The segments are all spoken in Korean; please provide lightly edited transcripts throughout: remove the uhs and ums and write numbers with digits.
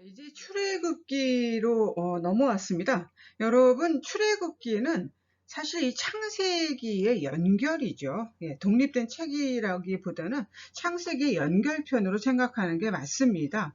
이제 출애굽기로 넘어왔습니다. 여러분, 출애굽기는 사실 이 창세기의 연결이죠. 예, 독립된 책이라기보다는 창세기의 연결편으로 생각하는 게 맞습니다.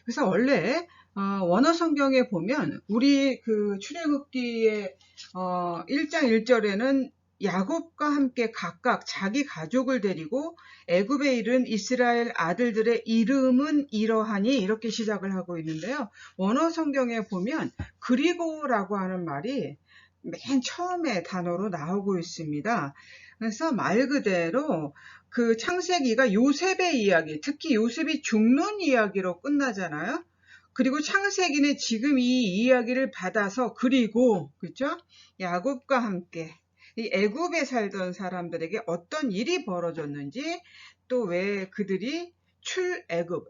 그래서 원래 원어 성경에 보면 우리 그 출애굽기의 1장 1절에는 야곱과 함께 각각 자기 가족을 데리고 애굽에 이른 이스라엘 아들들의 이름은 이러하니 이렇게 시작을 하고 있는데요. 원어 성경에 보면 그리고라고 하는 말이 맨 처음에 단어로 나오고 있습니다. 그래서 말 그대로 그 창세기가 요셉의 이야기, 특히 요셉이 죽는 이야기로 끝나잖아요. 그리고 창세기는 지금 이 이야기를 받아서 그리고 그죠? 야곱과 함께 이 애굽에 살던 사람들에게 어떤 일이 벌어졌는지 또 왜 그들이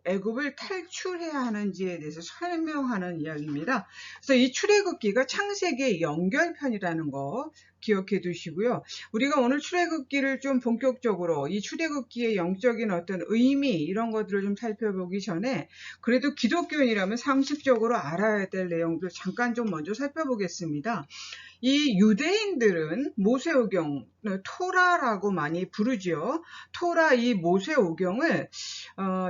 애굽을 탈출해야 하는지에 대해서 설명하는 이야기입니다. 그래서 이 출애굽기가 창세기의 연결편이라는 거 기억해 두시고요. 우리가 오늘 출애굽기를 좀 본격적으로 이 출애굽기의 영적인 어떤 의미 이런 것들을 좀 살펴보기 전에 그래도 기독교인이라면 상식적으로 알아야 될 내용들 잠깐 좀 먼저 살펴보겠습니다. 이 유대인들은 모세오경, 토라라고 많이 부르지요. 토라 이 모세오경을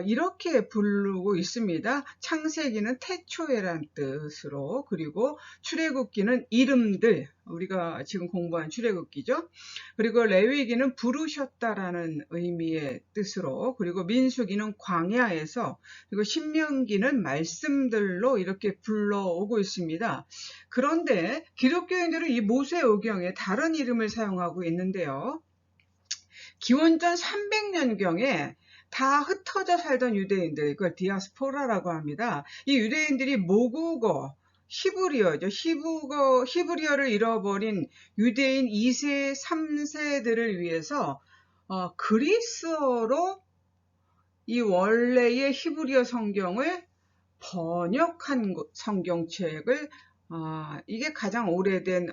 이렇게 부르고 있습니다. 창세기는 태초에란 뜻으로, 그리고 출애굽기는 이름들, 우리가 지금 공부한 출애굽기죠. 그리고 레위기는 부르셨다라는 의미의 뜻으로, 그리고 민수기는 광야에서, 그리고 신명기는 말씀들로 이렇게 불러오고 있습니다. 그런데 기독교인들은 이 모세오경에 다른 이름을 사용하고 있는데요. 기원전 300년경에 다 흩어져 살던 유대인들, 그걸 디아스포라라고 합니다. 이 유대인들이 모국어, 히브리어죠. 히브리어를 잃어버린 유대인 2세, 3세들을 위해서 그리스어로 이 원래의 히브리어 성경을 번역한 성경책을 이게 가장 오래된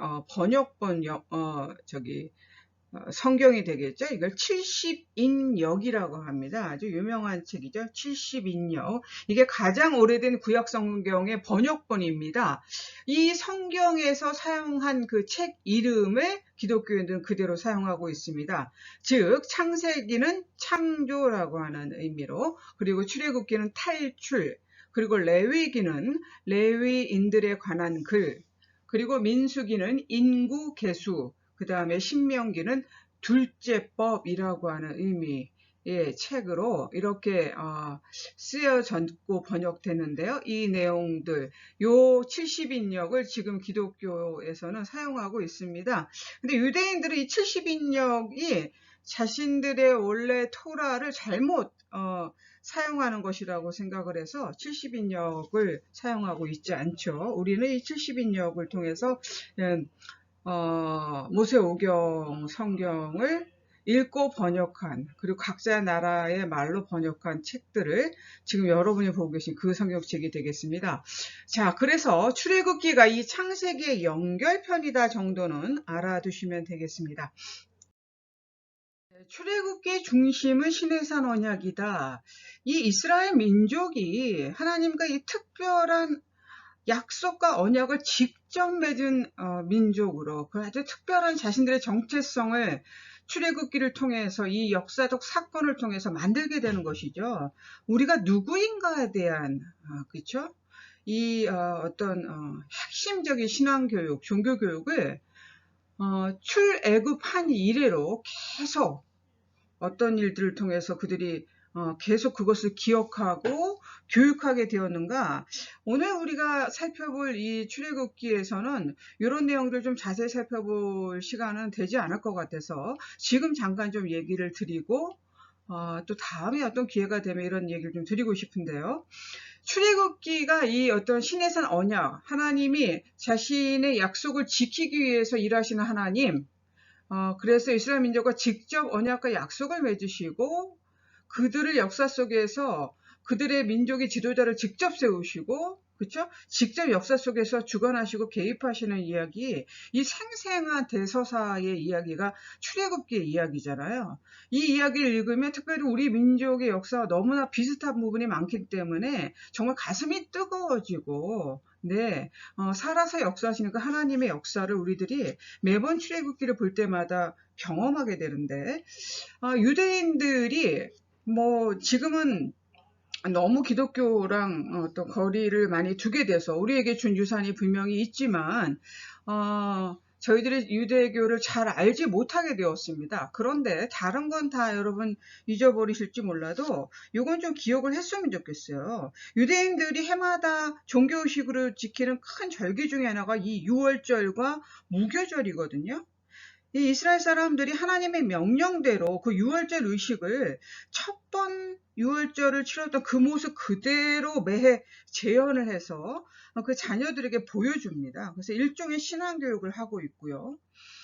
성경이 되겠죠. 이걸 70인역이라고 합니다. 아주 유명한 책이죠. 70인역. 이게 가장 오래된 구약 성경의 번역본입니다. 이 성경에서 사용한 그 책 이름을 기독교인들은 그대로 사용하고 있습니다. 즉 창세기는 창조라고 하는 의미로, 그리고 출애굽기는 탈출, 그리고 레위기는 레위인들에 관한 글, 그리고 민수기는 인구 계수, 그 다음에 신명기는 둘째법이라고 하는 의미의 책으로 이렇게 쓰여졌고 번역됐는데요. 이 내용들, 요 70인역을 지금 기독교에서는 사용하고 있습니다. 근데 유대인들은 이 70인역이 자신들의 원래 토라를 잘못 사용하는 것이라고 생각을 해서 70인역을 사용하고 있지 않죠. 우리는 이 70인역을 통해서 모세오경 성경을 읽고 번역한, 그리고 각자 나라의 말로 번역한 책들을 지금 여러분이 보고 계신 그 성경책이 되겠습니다. 자, 그래서 출애굽기가 이 창세기의 연결편이다 정도는 알아두시면 되겠습니다. 출애굽기의 중심은 시내산 언약이다. 이 이스라엘 민족이 하나님과 이 특별한 약속과 언약을 직접 맺은 민족으로 그 아주 특별한 자신들의 정체성을 출애굽기를 통해서 이 역사적 사건을 통해서 만들게 되는 것이죠. 우리가 누구인가에 대한 그렇죠? 이 어떤 핵심적인 신앙교육, 종교교육을 출애굽한 이래로 계속 어떤 일들을 통해서 그들이 계속 그것을 기억하고 교육하게 되었는가. 오늘 우리가 살펴볼 이 출애굽기에서는 이런 내용들 좀 자세히 살펴볼 시간은 되지 않을 것 같아서 지금 잠깐 좀 얘기를 드리고 또 다음에 어떤 기회가 되면 이런 얘기를 좀 드리고 싶은데요. 출애굽기가 이 어떤 시내산 언약, 하나님이 자신의 약속을 지키기 위해서 일하시는 하나님, 그래서 이스라엘 민족과 직접 언약과 약속을 맺으시고 그들을 역사 속에서 그들의 민족의 지도자를 직접 세우시고 그렇죠? 직접 역사 속에서 주관하시고 개입하시는 이야기, 이 생생한 대서사의 이야기가 출애굽기의 이야기잖아요. 이 이야기를 읽으면 특별히 우리 민족의 역사와 너무나 비슷한 부분이 많기 때문에 정말 가슴이 뜨거워지고, 네, 살아서 역사하시니까 하나님의 역사를 우리들이 매번 출애굽기를 볼 때마다 경험하게 되는데, 유대인들이 뭐 지금은 너무 기독교랑 또 거리를 많이 두게 돼서 우리에게 준 유산이 분명히 있지만 저희들이 유대교를 잘 알지 못하게 되었습니다. 그런데 다른 건 다 여러분 잊어버리실지 몰라도 이건 좀 기억을 했으면 좋겠어요. 유대인들이 해마다 종교의식으로 지키는 큰 절기 중에 하나가 이 유월절과 무교절이거든요. 이 이스라엘 사람들이 하나님의 명령대로 그 유월절 의식을 첫 번 유월절을 치렀던 그 모습 그대로 매해 재현을 해서 그 자녀들에게 보여줍니다. 그래서 일종의 신앙교육을 하고 있고요.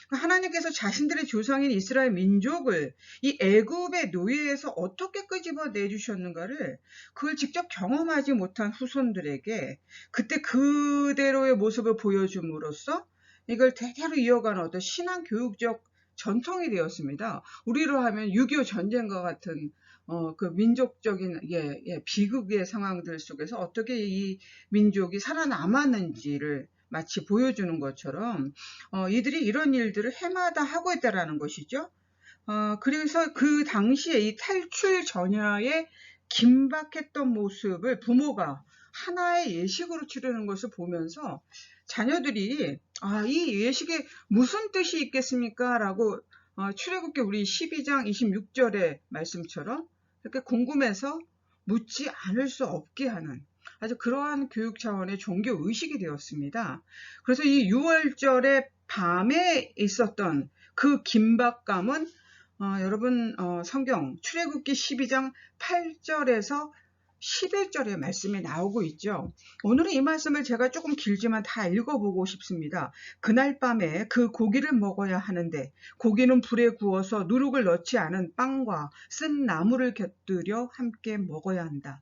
하나님께서 자신들의 조상인 이스라엘 민족을 이 애굽의 노예에서 어떻게 끄집어내 주셨는가를 그걸 직접 경험하지 못한 후손들에게 그때 그대로의 모습을 보여줌으로써 이걸 대대로 이어가는 어떤 신앙 교육적 전통이 되었습니다. 우리로 하면 6.25 전쟁과 같은 그 민족적인 비극의 상황들 속에서 어떻게 이 민족이 살아남았는지를 마치 보여주는 것처럼 이들이 이런 일들을 해마다 하고 있다라는 것이죠. 그래서 그 당시에 이 탈출 전야의 긴박했던 모습을 부모가 하나의 예식으로 치르는 것을 보면서 자녀들이 이 예식에 무슨 뜻이 있겠습니까? 라고 출애굽기 우리 12장 26절의 말씀처럼 이렇게 궁금해서 묻지 않을 수 없게 하는 아주 그러한 교육 차원의 종교 의식이 되었습니다. 그래서 이 6월절의 밤에 있었던 그 긴박감은 여러분 성경 출애굽기 12장 8절에서 11절의 말씀이 나오고 있죠. 오늘은 이 말씀을 제가 조금 길지만 다 읽어보고 싶습니다. 그날 밤에 그 고기를 먹어야 하는데 고기는 불에 구워서 누룩을 넣지 않은 빵과 쓴 나물을 곁들여 함께 먹어야 한다.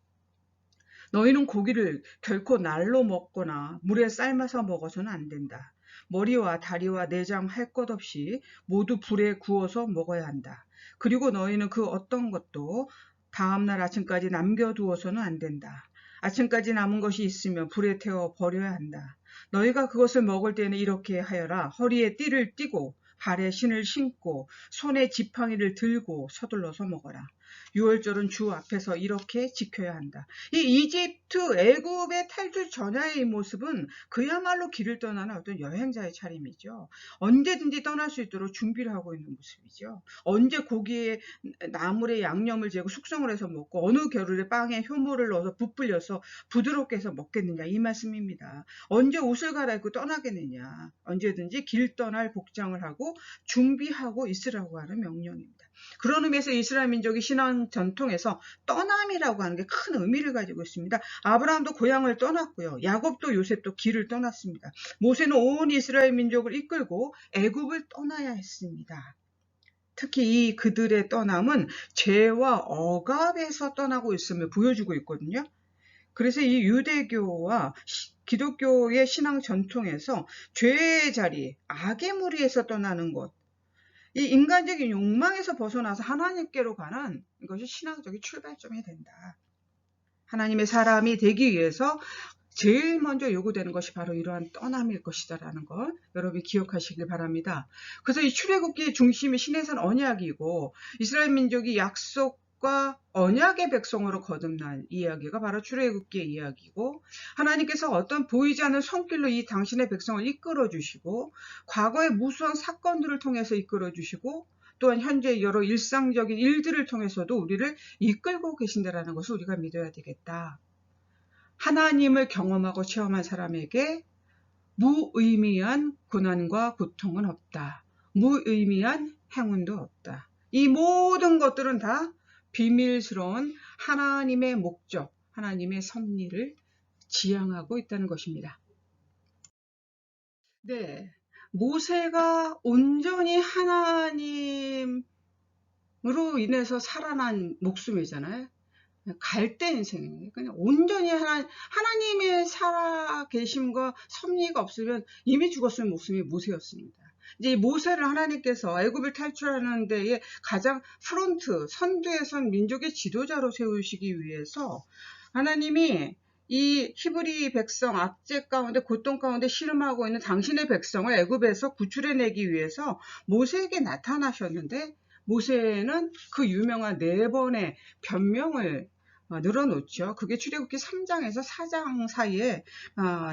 너희는 고기를 결코 날로 먹거나 물에 삶아서 먹어서는 안 된다. 머리와 다리와 내장 할 것 없이 모두 불에 구워서 먹어야 한다. 그리고 너희는 그 어떤 것도 다음날 아침까지 남겨두어서는 안 된다. 아침까지 남은 것이 있으면 불에 태워 버려야 한다. 너희가 그것을 먹을 때는 이렇게 하여라. 허리에 띠를 띠고 발에 신을 신고 손에 지팡이를 들고 서둘러서 먹어라. 유월절은 주 앞에서 이렇게 지켜야 한다. 이 이집트 애굽의 탈출 전야의 이 모습은 그야말로 길을 떠나는 어떤 여행자의 차림이죠. 언제든지 떠날 수 있도록 준비를 하고 있는 모습이죠. 언제 고기에 나물에 양념을 재고 숙성을 해서 먹고 어느 겨울에 빵에 효모를 넣어서 부풀려서 부드럽게 해서 먹겠느냐 이 말씀입니다. 언제 옷을 갈아입고 떠나겠느냐. 언제든지 길 떠날 복장을 하고 준비하고 있으라고 하는 명령입니다. 그런 의미에서 이스라엘 민족이 신앙 전통에서 떠남이라고 하는 게 큰 의미를 가지고 있습니다. 아브라함도 고향을 떠났고요. 야곱도 요셉도 길을 떠났습니다. 모세는 온 이스라엘 민족을 이끌고 애굽을 떠나야 했습니다. 특히 이 그들의 떠남은 죄와 억압에서 떠나고 있음을 보여주고 있거든요. 그래서 이 유대교와 기독교의 신앙 전통에서 죄의 자리, 악의 무리에서 떠나는 것, 이 인간적인 욕망에서 벗어나서 하나님께로 가는 이것이 신앙적인 출발점이 된다. 하나님의 사람이 되기 위해서 제일 먼저 요구되는 것이 바로 이러한 떠남일 것이다라는 걸 여러분이 기억하시길 바랍니다. 그래서 이 출애굽기의 중심이 시내산 언약이고 이스라엘 민족이 약속과 언약의 백성으로 거듭난 이야기가 바로 출애굽기의 이야기고 하나님께서 어떤 보이지 않는 손길로 이 당신의 백성을 이끌어 주시고 과거의 무수한 사건들을 통해서 이끌어 주시고 또한 현재 여러 일상적인 일들을 통해서도 우리를 이끌고 계신다라는 것을 우리가 믿어야 되겠다. 하나님을 경험하고 체험한 사람에게 무의미한 고난과 고통은 없다. 무의미한 행운도 없다. 이 모든 것들은 다 비밀스러운 하나님의 목적, 하나님의 섭리를 지향하고 있다는 것입니다. 네, 모세가 온전히 하나님으로 인해서 살아난 목숨이잖아요. 갈대 인생이에요. 그냥 온전히 하나님의 살아 계심과 섭리가 없으면 이미 죽었을 모습이 모세였습니다. 이제 이 모세를 하나님께서 애굽을 탈출하는 데에 가장 프론트, 선두에 선 민족의 지도자로 세우시기 위해서 하나님이 이 히브리 백성 압제 가운데 고통 가운데 씨름하고 있는 당신의 백성을 애굽에서 구출해내기 위해서 모세에게 나타나셨는데 모세는 그 유명한 4번의 변명을 늘어놓죠. 그게 출애굽기 3장에서 4장 사이에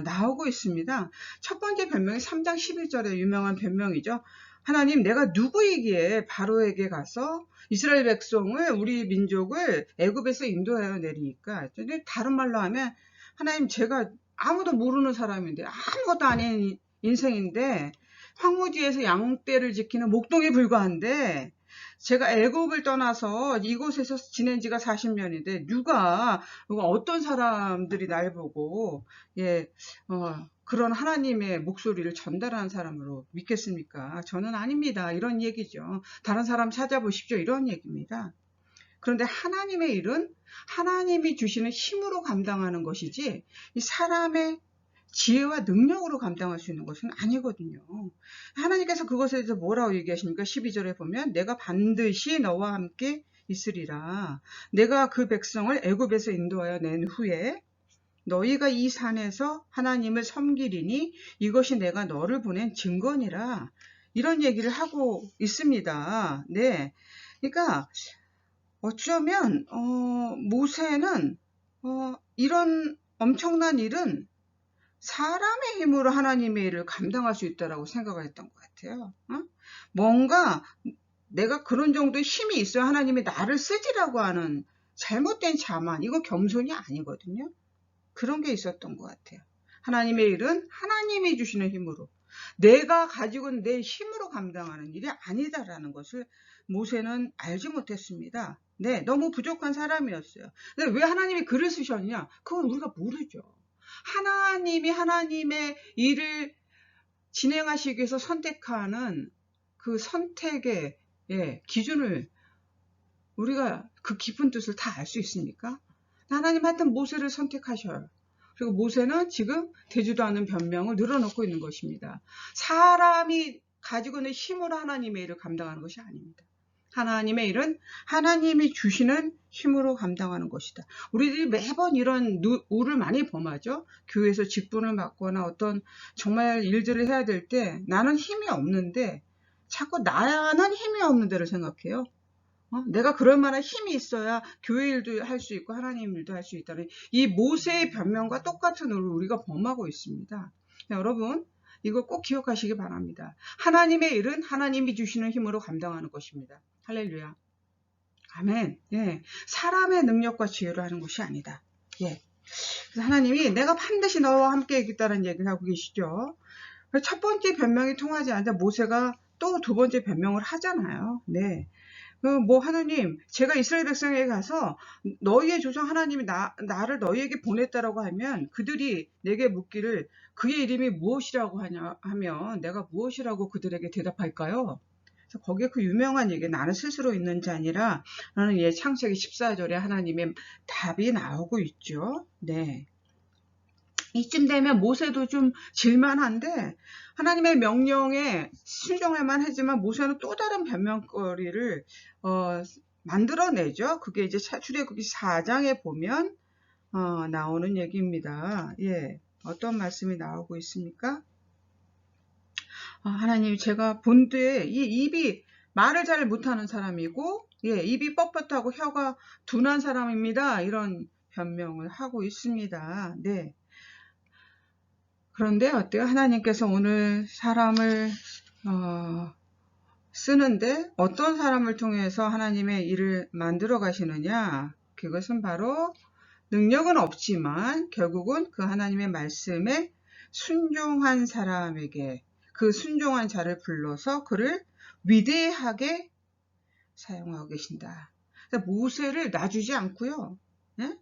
나오고 있습니다. 첫 번째 변명이 3장 11절의 유명한 변명이죠. 하나님, 내가 누구이기에 바로에게 가서 이스라엘 백성을, 우리 민족을 애굽에서 인도하여 내리니까. 다른 말로 하면 하나님, 제가 아무도 모르는 사람인데, 아무것도 아닌 인생인데, 황무지에서 양떼를 지키는 목동에 불과한데, 제가 애굽을 떠나서 이곳에서 지낸 지가 40년인데 누가 어떤 사람들이 날 보고 그런 하나님의 목소리를 전달하는 사람으로 믿겠습니까? 저는 아닙니다. 이런 얘기죠. 다른 사람 찾아보십시오. 이런 얘기입니다. 그런데 하나님의 일은 하나님이 주시는 힘으로 감당하는 것이지 이 사람의 지혜와 능력으로 감당할 수 있는 것은 아니거든요. 하나님께서 그것에 대해서 뭐라고 얘기하십니까? 12절에 보면 내가 반드시 너와 함께 있으리라. 내가 그 백성을 애굽에서 인도하여 낸 후에 너희가 이 산에서 하나님을 섬기리니 이것이 내가 너를 보낸 증거니라. 이런 얘기를 하고 있습니다. 네, 그러니까 어쩌면 모세는 이런 엄청난 일은 사람의 힘으로 하나님의 일을 감당할 수 있다라고 생각을 했던 것 같아요. 뭔가 내가 그런 정도의 힘이 있어야 하나님이 나를 쓰지라고 하는 잘못된 자만, 이거 겸손이 아니거든요. 그런 게 있었던 것 같아요. 하나님의 일은 하나님이 주시는 힘으로, 내가 가지고 있는 내 힘으로 감당하는 일이 아니다라는 것을 모세는 알지 못했습니다. 네, 너무 부족한 사람이었어요. 근데 왜 하나님이 글을 쓰셨냐? 그건 우리가 모르죠. 하나님이 하나님의 일을 진행하시기 위해서 선택하는 그 선택의 기준을 우리가 그 깊은 뜻을 다 알 수 있습니까? 하나님 하여튼 모세를 선택하셔요. 그리고 모세는 지금 되지도 않은 변명을 늘어놓고 있는 것입니다. 사람이 가지고 있는 힘으로 하나님의 일을 감당하는 것이 아닙니다. 하나님의 일은 하나님이 주시는 힘으로 감당하는 것이다. 우리들이 매번 이런 우를 많이 범하죠. 교회에서 직분을 맡거나 어떤 정말 일들을 해야 될 때 나는 힘이 없는데 자꾸 나는 힘이 없는 데를 생각해요. 내가 그럴 만한 힘이 있어야 교회 일도 할 수 있고 하나님 일도 할 수 있다는 이 모세의 변명과 똑같은 우를 우리가 범하고 있습니다. 여러분, 이거 꼭 기억하시기 바랍니다. 하나님의 일은 하나님이 주시는 힘으로 감당하는 것입니다. 할렐루야. 아멘. 예. 사람의 능력과 지혜로 하는 것이 아니다. 예. 그래서 하나님이 내가 반드시 너와 함께 있겠다는 얘기를 하고 계시죠. 첫 번째 변명이 통하지 않자 모세가 또 두 번째 변명을 하잖아요. 네. 하나님, 제가 이스라엘 백성에게 가서 너희의 조상 하나님이 나를 너희에게 보냈다라고 하면 그들이 내게 묻기를 그의 이름이 무엇이라고 하면 내가 무엇이라고 그들에게 대답할까요? 그래서 거기에 그 유명한 얘기, 나는 스스로 있는 자니라 라는 창세기 14절에 하나님의 답이 나오고 있죠. 네. 이쯤 되면 모세도 좀 질만한데 하나님의 명령에 순종할만 하지만 모세는 또 다른 변명거리를 만들어내죠. 그게 이제 출애굽기 4장에 보면 나오는 얘기입니다. 예, 어떤 말씀이 나오고 있습니까? 하나님, 제가 본드에 이 입이 말을 잘 못하는 사람이고 입이 뻣뻣하고 혀가 둔한 사람입니다. 이런 변명을 하고 있습니다. 네. 그런데 어때요? 하나님께서 오늘 사람을 쓰는데 어떤 사람을 통해서 하나님의 일을 만들어 가시느냐? 그것은 바로 능력은 없지만 결국은 그 하나님의 말씀에 순종한 사람에게 그 순종한 자를 불러서 그를 위대하게 사용하고 계신다. 모세를 놔주지 않고요. 네?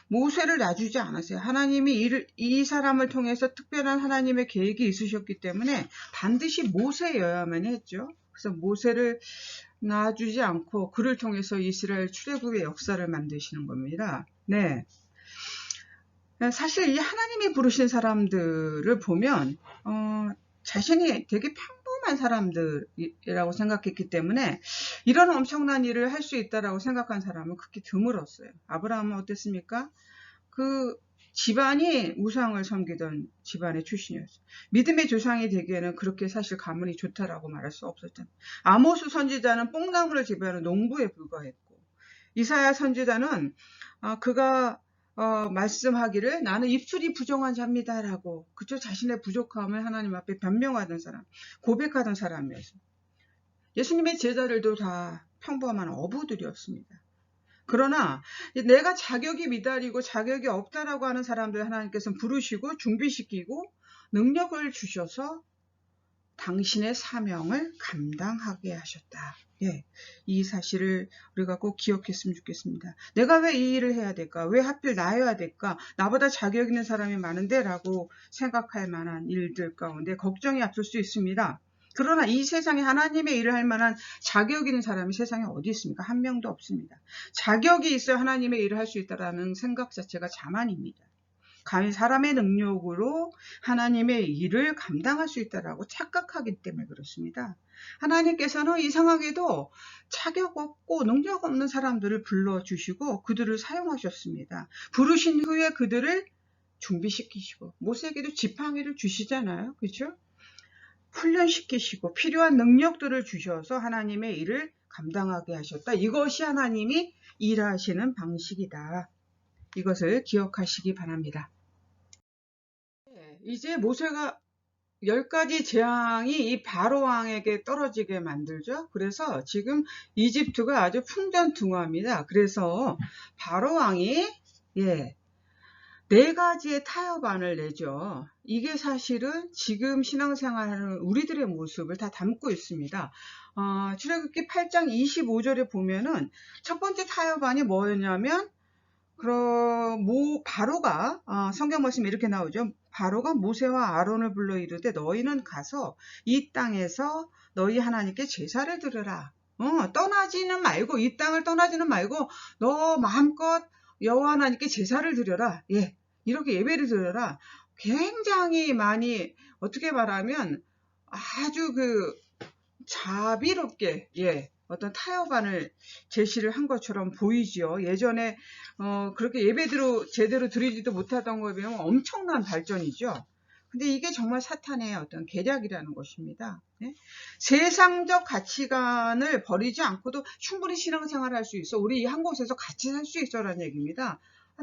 모세를 놔주지 않았어요. 하나님이 이 사람을 통해서 특별한 하나님의 계획이 있으셨기 때문에 반드시 모세여야만 했죠. 그래서 모세를 놔주지 않고 그를 통해서 이스라엘 출애굽의 역사를 만드시는 겁니다. 네. 사실 이 하나님이 부르신 사람들을 보면 자신이 되게 평범한 사람들이라고 생각했기 때문에 이런 엄청난 일을 할 수 있다라고 생각한 사람은 극히 드물었어요. 아브라함은 어땠습니까? 그 집안이 우상을 섬기던 집안의 출신이었어요. 믿음의 조상이 되기에는 그렇게 사실 가문이 좋다라고 말할 수 없었잖아요. 아모스 선지자는 뽕나무를 재배하는 농부에 불과했고, 이사야 선지자는 그가 말씀하기를 나는 입술이 부정한 자입니다라고 그쵸 자신의 부족함을 하나님 앞에 변명하던 사람, 고백하던 사람이었어요. 예수님의 제자들도 다 평범한 어부들이었습니다. 그러나 내가 자격이 미달이고 자격이 없다라고 하는 사람들 하나님께서는 부르시고 준비시키고 능력을 주셔서 당신의 사명을 감당하게 하셨다. 예, 이 사실을 우리가 꼭 기억했으면 좋겠습니다. 내가 왜 이 일을 해야 될까? 왜 하필 나여야 될까? 나보다 자격 있는 사람이 많은데 라고 생각할 만한 일들 가운데 걱정이 앞설 수 있습니다. 그러나 이 세상에 하나님의 일을 할 만한 자격 있는 사람이 세상에 어디 있습니까? 한 명도 없습니다. 자격이 있어야 하나님의 일을 할 수 있다는 생각 자체가 자만입니다. 사람의 능력으로 하나님의 일을 감당할 수 있다라고 착각하기 때문에 그렇습니다. 하나님께서는 이상하게도 자격 없고 능력 없는 사람들을 불러주시고 그들을 사용하셨습니다. 부르신 후에 그들을 준비시키시고 모세에게도 지팡이를 주시잖아요. 그렇죠? 훈련시키시고 필요한 능력들을 주셔서 하나님의 일을 감당하게 하셨다. 이것이 하나님이 일하시는 방식이다. 이것을 기억하시기 바랍니다. 이제 모세가 10가지 재앙이 이 바로왕에게 떨어지게 만들죠. 그래서 지금 이집트가 아주 풍전등화입니다. 그래서 바로왕이 4가지의 타협안을 내죠. 이게 사실은 지금 신앙생활하는 우리들의 모습을 다 담고 있습니다. 출애굽기 8장 25절에 보면은 첫 번째 타협안이 뭐였냐면 바로가 성경 말씀에 이렇게 나오죠. 바로가 모세와 아론을 불러 이르되 너희는 가서 이 땅에서 너희 하나님께 제사를 드려라. 떠나지는 말고 이 땅을 떠나지는 말고 너 마음껏 여호와 하나님께 제사를 드려라. 예, 이렇게 예배를 드려라. 굉장히 많이 어떻게 말하면 아주 자비롭게 어떤 타협안을 제시를 한 것처럼 보이지요. 예전에 그렇게 예배대로 제대로 드리지도 못하던 거에 비하면 엄청난 발전이죠. 근데 이게 정말 사탄의 어떤 계략이라는 것입니다. 네? 세상적 가치관을 버리지 않고도 충분히 신앙생활을 할 수 있어. 우리 한 곳에서 같이 살 수 있어라는 얘기입니다.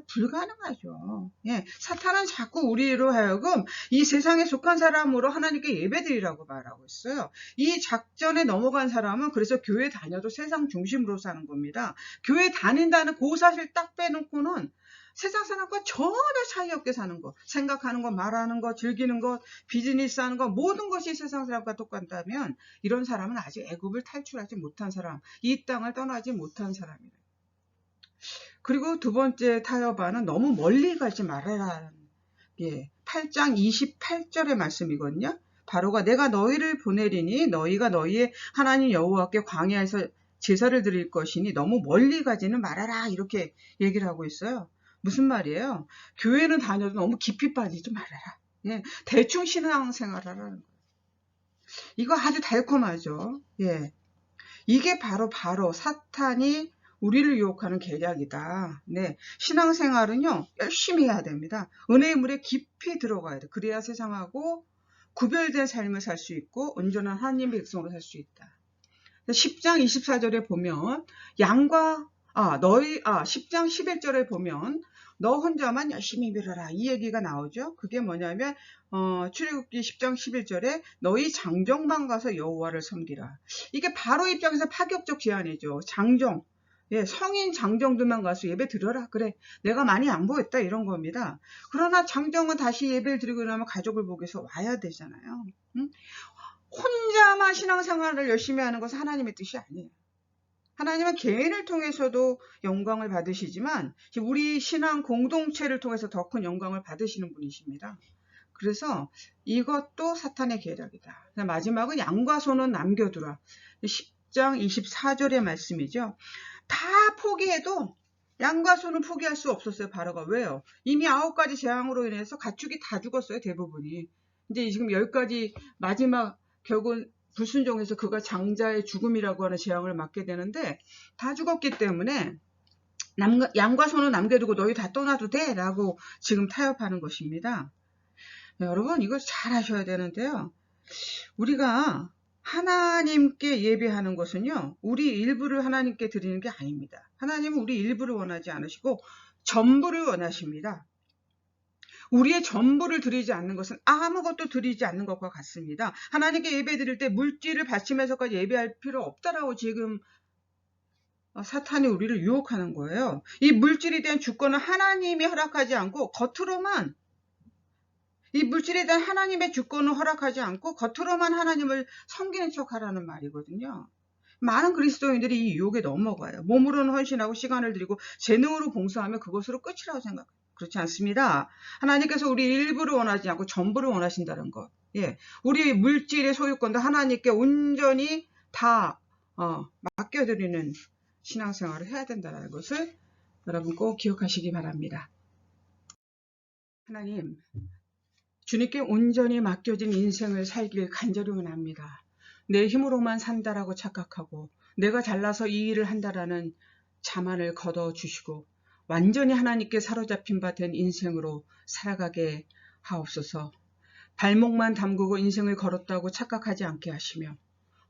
불가능하죠. 사탄은 자꾸 우리로 하여금 이 세상에 속한 사람으로 하나님께 예배드리라고 말하고 있어요. 이 작전에 넘어간 사람은 그래서 교회 다녀도 세상 중심으로 사는 겁니다. 교회 다닌다는 그 사실 딱 빼놓고는 세상 사람과 전혀 차이 없게 사는 것, 생각하는 것, 말하는 것, 즐기는 것, 비즈니스 하는 것, 모든 것이 세상 사람과 똑같다면 이런 사람은 아직 애굽을 탈출하지 못한 사람, 이 땅을 떠나지 못한 사람이에요. 그리고 두 번째 타협안은 너무 멀리 가지 말아라. 8장 28절의 말씀이거든요. 바로가 내가 너희를 보내리니 너희가 너희의 하나님 여호와께 광야에서 제사를 드릴 것이니 너무 멀리 가지는 말아라. 이렇게 얘기를 하고 있어요. 무슨 말이에요? 교회는 다녀도 너무 깊이 빠지지 말아라. 대충 신앙생활하라는 거예요. 이거 아주 달콤하죠. 이게 바로 사탄이 우리를 유혹하는 계략이다. 신앙생활은요, 열심히 해야 됩니다. 은혜의 물에 깊이 들어가야 돼. 그래야 세상하고 구별된 삶을 살 수 있고 온전한 하나님의 백성으로 살 수 있다. 10장 24절에 보면 10장 11절에 보면 너 혼자만 열심히 빌어라. 이 얘기가 나오죠. 그게 뭐냐면 출애굽기 10장 11절에 너희 장정만 가서 여호와를 섬기라. 이게 바로 입장에서 파격적 제안이죠. 장정. 성인 장정들만 가서 예배 드려라. 그래, 내가 많이 양보했다 이런 겁니다. 그러나 장정은 다시 예배를 드리고 나면 가족을 보기 위해서 와야 되잖아요. 혼자만 신앙생활을 열심히 하는 것은 하나님의 뜻이 아니에요. 하나님은 개인을 통해서도 영광을 받으시지만 우리 신앙 공동체를 통해서 더 큰 영광을 받으시는 분이십니다. 그래서 이것도 사탄의 계략이다. 마지막은 양과 소는 남겨두라. 6장 24절의 말씀이죠. 다 포기해도 양과 소는 포기할 수 없었어요. 바로가. 왜요? 이미 9가지 재앙으로 인해서 가축이 다 죽었어요. 대부분이. 이제 지금 10가지 마지막 결국은 불순종해서 그가 장자의 죽음이라고 하는 재앙을 맞게 되는데 다 죽었기 때문에 양과 소는 남겨두고 너희 다 떠나도 돼 라고 지금 타협하는 것입니다. 여러분 이거 잘 하셔야 되는데요. 우리가 하나님께 예배하는 것은요. 우리 일부를 하나님께 드리는 게 아닙니다. 하나님은 우리 일부를 원하지 않으시고 전부를 원하십니다. 우리의 전부를 드리지 않는 것은 아무것도 드리지 않는 것과 같습니다. 하나님께 예배 드릴 때 물질을 바치면서까지 예배할 필요 없다라고 지금 사탄이 우리를 유혹하는 거예요. 이 물질에 대한 주권은 하나님이 허락하지 않고 겉으로만 이 물질에 대한 하나님의 주권을 허락하지 않고 겉으로만 하나님을 섬기는 척하라는 말이거든요. 많은 그리스도인들이 이 유혹에 넘어가요. 몸으로는 헌신하고 시간을 들이고 재능으로 봉사하면 그것으로 끝이라고 생각해요. 그렇지 않습니다. 하나님께서 우리 일부를 원하지 않고 전부를 원하신다는 것. 예, 우리 물질의 소유권도 하나님께 온전히 다 맡겨드리는 신앙생활을 해야 된다는 것을 여러분 꼭 기억하시기 바랍니다. 하나님, 주님께 온전히 맡겨진 인생을 살길 간절히 원합니다. 내 힘으로만 산다라고 착각하고 내가 잘나서 이 일을 한다라는 자만을 걷어주시고 완전히 하나님께 사로잡힌 바 된 인생으로 살아가게 하옵소서. 발목만 담그고 인생을 걸었다고 착각하지 않게 하시며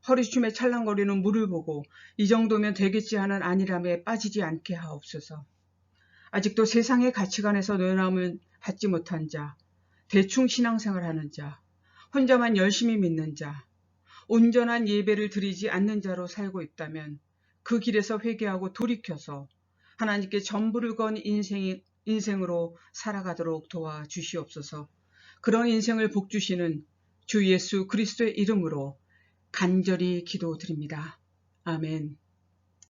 허리춤에 찰랑거리는 물을 보고 이 정도면 되겠지 하는 안일함에 빠지지 않게 하옵소서. 아직도 세상의 가치관에서 놀라움을 받지 못한 자, 대충 신앙생활하는 자, 혼자만 열심히 믿는 자, 온전한 예배를 드리지 않는 자로 살고 있다면 그 길에서 회개하고 돌이켜서 하나님께 전부를 건 인생으로 살아가도록 도와주시옵소서. 그런 인생을 복주시는 주 예수 그리스도의 이름으로 간절히 기도드립니다. 아멘.